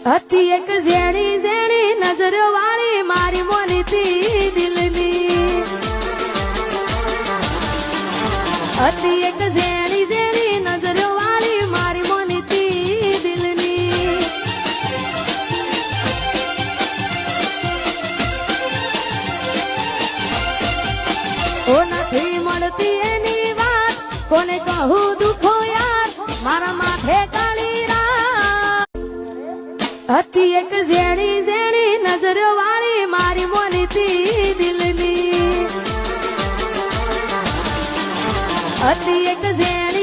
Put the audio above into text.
હતી એક ઝેણી ઝેણી નજર વાળી મારી મોનીતી દિલની હતી એક ઝેણી ઝેણી નજર વાળી મારી મોનીતી દિલની ઓ નથી મળતી એની વાત કોને કહું દુખો યાર મારા માથે કાળી હતી એક ઝેણી ઝેણી નજર વાળી મારી મોનીતી દિલની હતી એક ઝેણી